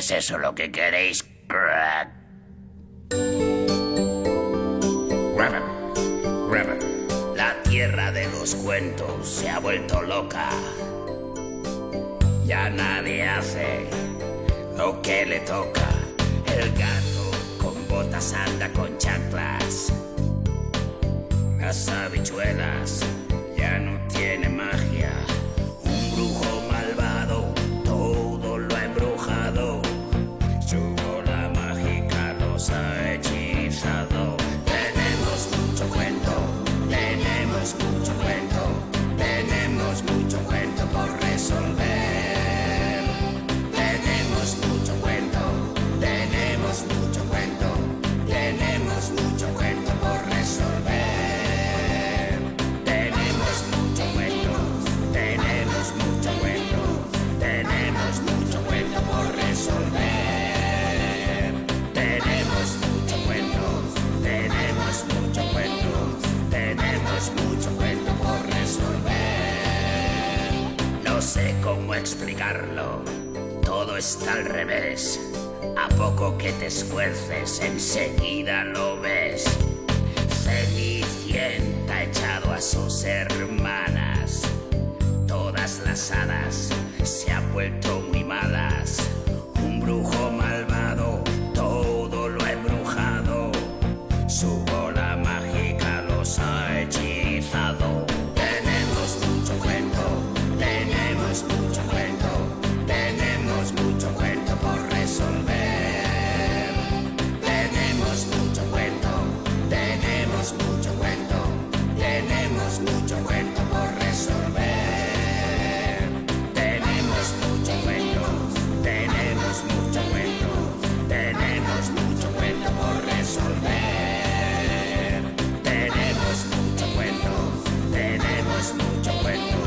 ¿Es eso lo que queréis, crack? Rabbit, rabbit. La tierra de los cuentos se ha vuelto loca. Ya nadie hace lo que le toca. El gato con botas anda con chanclas. Las habichuelas ya no tienen magia. Un brujo malvado todo lo ha embrujado. Su bola mágica los ha hechizado. Tenemos mucho cuento, tenemos mucho cuento, tenemos mucho cuento por resolver. Tenemos mucho cuento, tenemos mucho cuento, tenemos mucho cuento por resolver. Tenemos mucho cuento, tenemos mucho cuento, tenemos mucho cuento por resolver. Tenemos mucho cuento, tenemos mucho cuento, tenemos mucho cuento por resolver. No sé cómo explicarlo, todo está al revés. A poco que te esfuerces, enseguida lo ves. Cenicienta ha echado a sus hermanas. Todas las hadas se han vuelto muy malas. Un brujo malvado todo lo ha embrujado. Su bola mágica los ha hechizado. Tenemos mucho cuento, tenemos mucho cuento, tenemos mucho cuento por resolver. Tenemos mucho cuento, tenemos mucho cuento, tenemos mucho cuento por resolver. Tenemos mucho cuento, tenemos mucho cuento, tenemos mucho cuento por resolver. Tenemos mucho cuento, tenemos mucho cuento,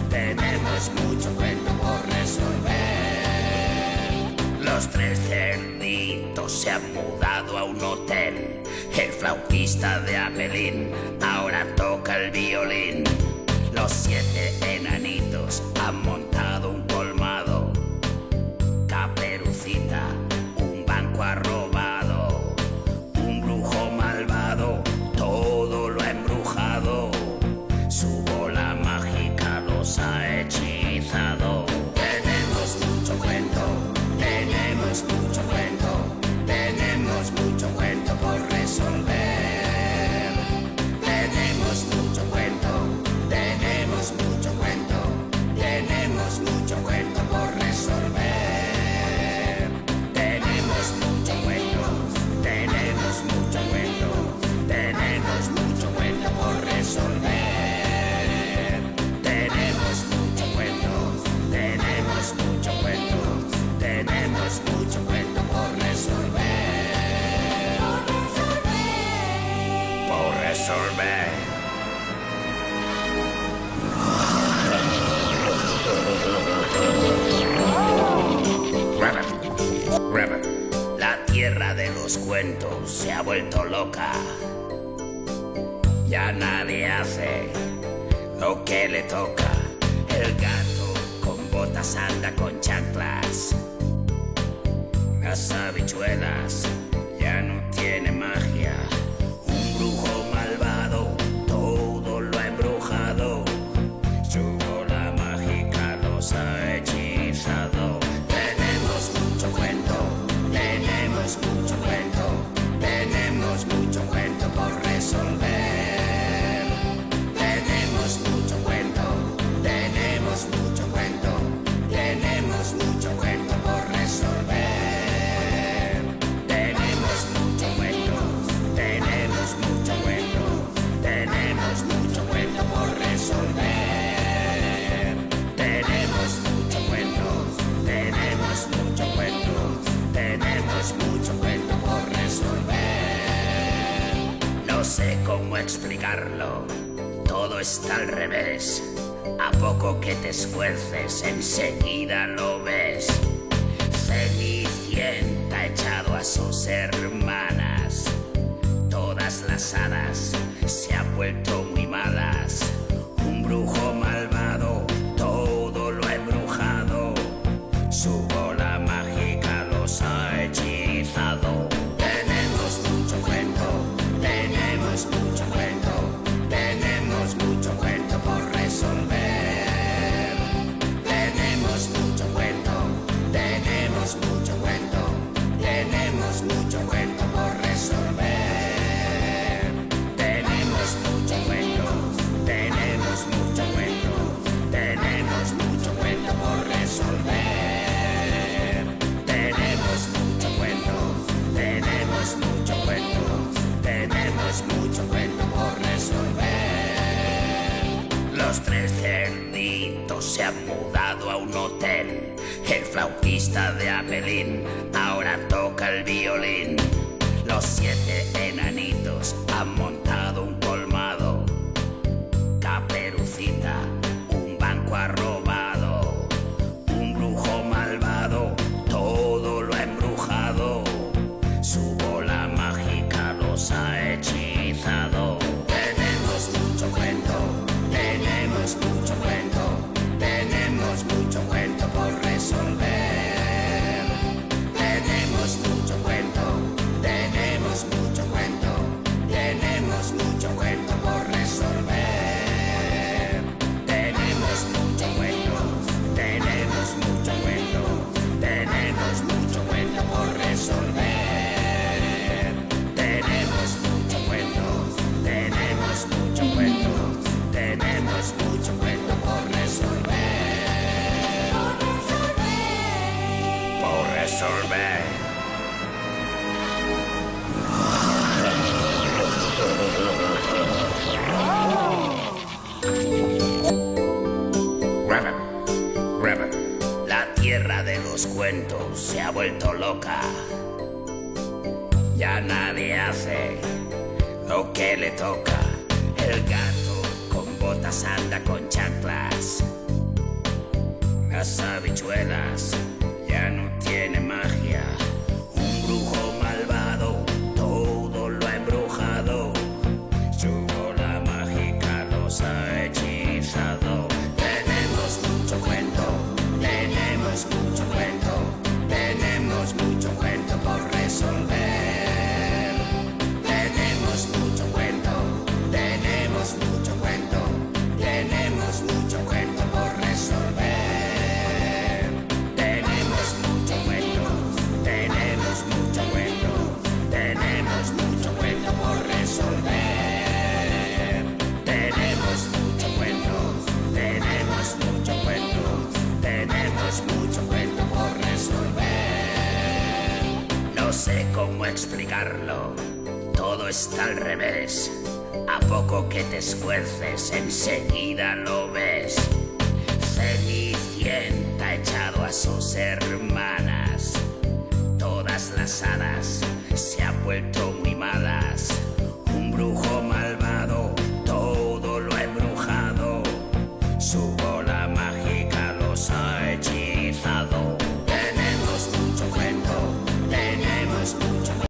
tenemos mucho cuento por resolver. Los tres cerditos se han mudado a un hotel. El flautista de Abelín ahora toca el violín. Los 7 enanitos han montado un colmado. Caperucita un banco ha robado. Un brujo malvado todo lo ha embrujado. Su bola mágica los ha hechizado. Tenemos mucho cuento, tenemos mucho cuento, tenemos mucho cuento por resolver. Tenemos mucho cuento, tenemos mucho cuento, tenemos mucho cuento por resolver. Tenemos mucho cuento, tenemos mucho cuento, tenemos mucho cuento por resolver. Tenemos mucho cuento, tenemos mucho cuento, tenemos mucho cuento por resolver. Por resolver. Rabbit, rabbit. La tierra de los cuentos se ha vuelto loca. Ya nadie hace lo que le toca. El gato con botas anda con chanclas. Las habichuelas ya no tienen magia. Un brujo malvado todo lo ha embrujado. Su bola mágica los ha hechizado. Tenemos mucho cuento, tenemos mucho cuento, tenemos mucho cuento por resolver. Tenemos mucho cuento, tenemos mucho cuento, tenemos mucho cuento por resolver. Tenemos mucho cuento, tenemos mucho cuento, tenemos mucho cuento por resolver. Tenemos mucho cuento, tenemos mucho cuento, tenemos mucho cuento por resolver. No sé cómo explicarlo, todo está al revés. A poco que te esfuerces, enseguida lo ves. Cenicienta ha echado a sus hermanas. Todas las hadas se han vuelto muy malas. Un brujo malvado todo lo ha embrujado. Su bola mágica los se han mudado a un hotel. El flautista de Abelín ahora toca el violín. Los 7 enanitos han montado un colmado. Caperucita un banco ha robado. Un brujo malvado todo lo ha embrujado. Su bola mágica los ha hechizado. Tenemos mucho cuento, tenemos mucho cuento, tenemos mucho cuento por resolver. Tenemos mucho cuento, tenemos mucho cuento, tenemos mucho cuento por resolver. Tenemos mucho cuento, tenemos mucho cuento, tenemos mucho cuento por resolver. Tenemos mucho cuento, tenemos mucho cuento, tenemos mucho cuento por resolver. Por resolver. Rabbit, rabbit, La tierra de los cuentos se ha vuelto loca. Ya nadie hace lo que le toca. El gato con botas anda con chanclas. Las habichuelas ya no tienen magia. Un brujo malvado todo lo ha embrujado. Su bola mágica los ha hechizado. Tenemos mucho cuento, tenemos mucho cuento, tenemos mucho cuento por resolver. Tenemos mucho cuento, tenemos mucho cuento, tenemos mucho cuento por resolver. Tenemos mucho cuento, tenemos mucho cuento, tenemos mucho cuento por resolver. Tenemos mucho cuento, tenemos mucho cuento, tenemos mucho cuento por resolver. No sé cómo explicarlo, todo está al revés. A poco que te esfuerces, enseguida lo ves. Cenicienta ha echado a sus hermanas. Todas las hadas se han vuelto muy malas. Un brujo malvado todo lo ha embrujado. Su bola mágica los ha hechizado. Tenemos mucho cuento, tenemos mucho cuento.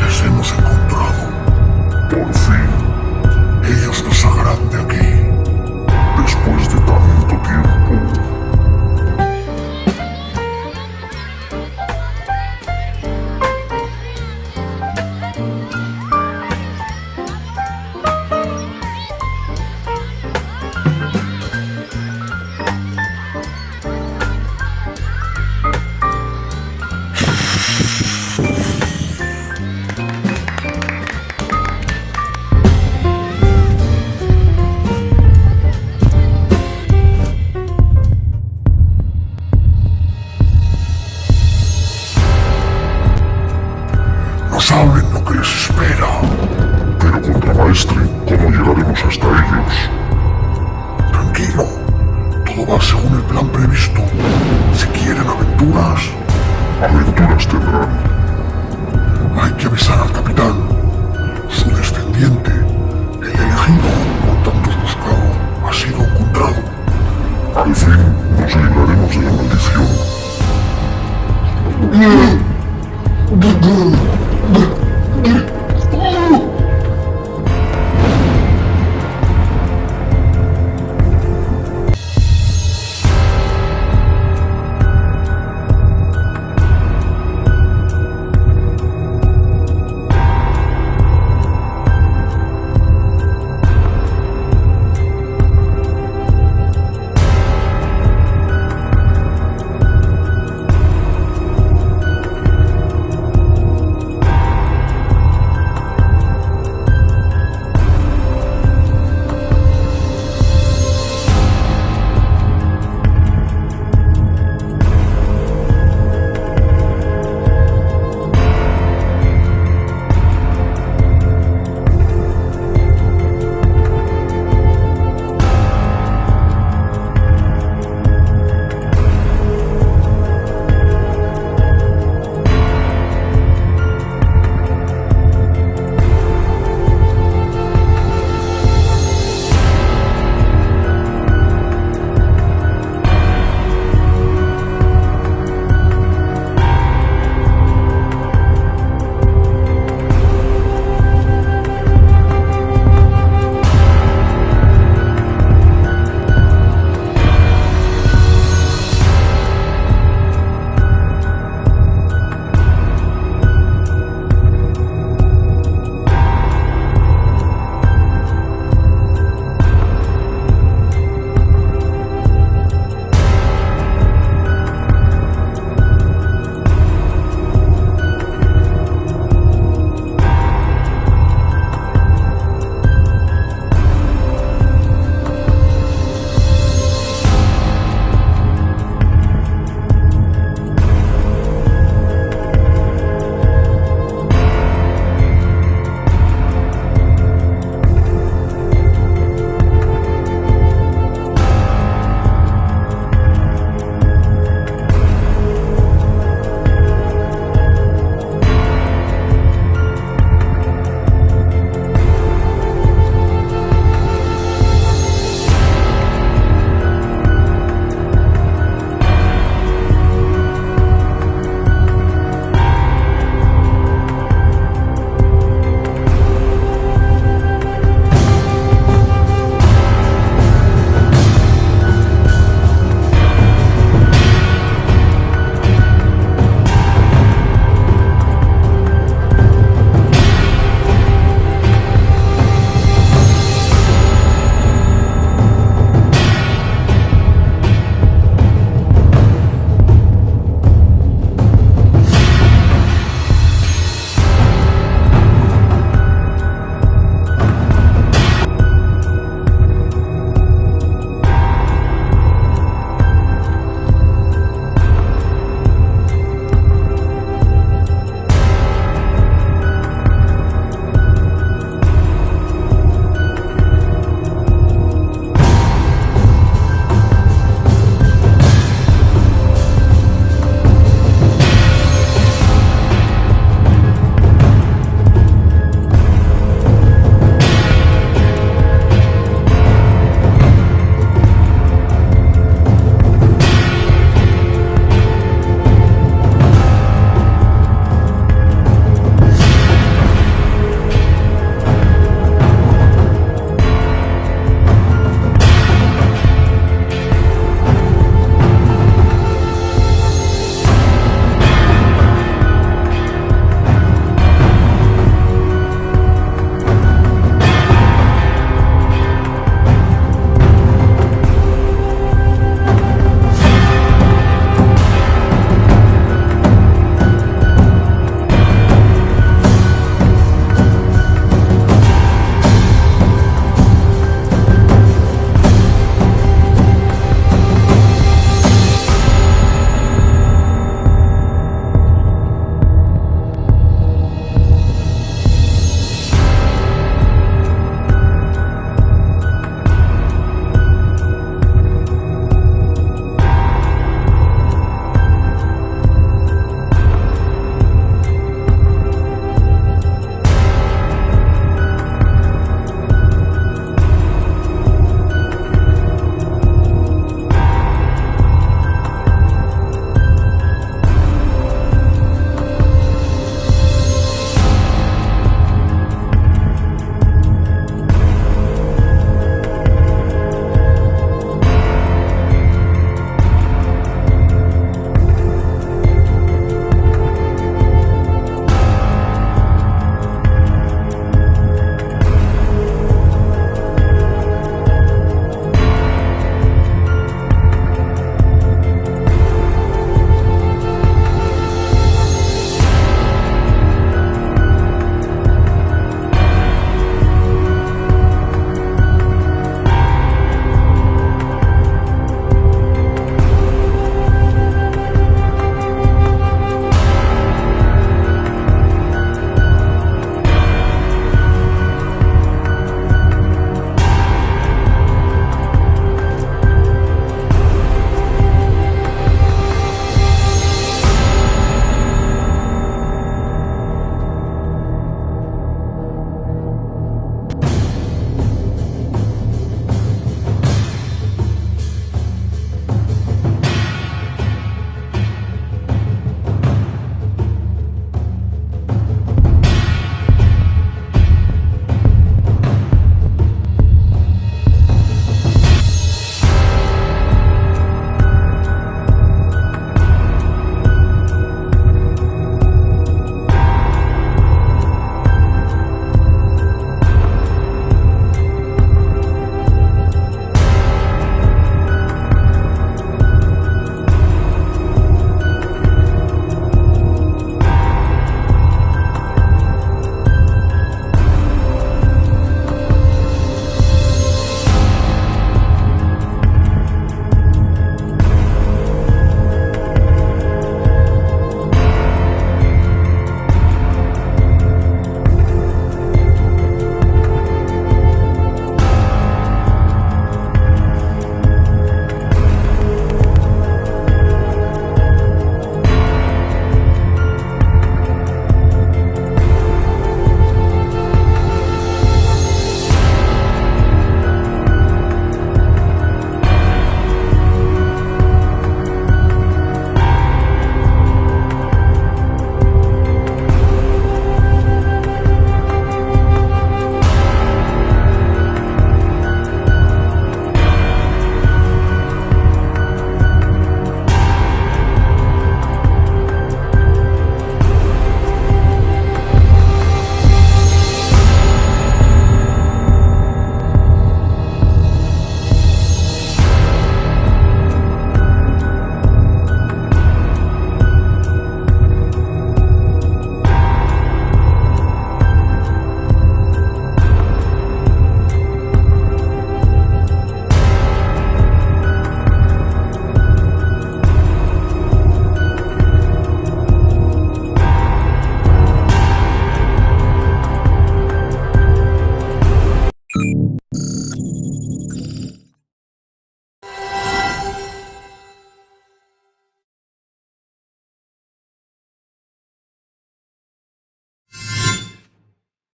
Les hemos encontrado. Por fin. Ellos nos sacarán de aquí. Después de tanto tiempo. No saben lo que les espera. Pero contra Maestre, ¿cómo llegaremos hasta ellos? Tranquilo. Todo va según el plan previsto. Si quieren aventuras, aventuras tendrán.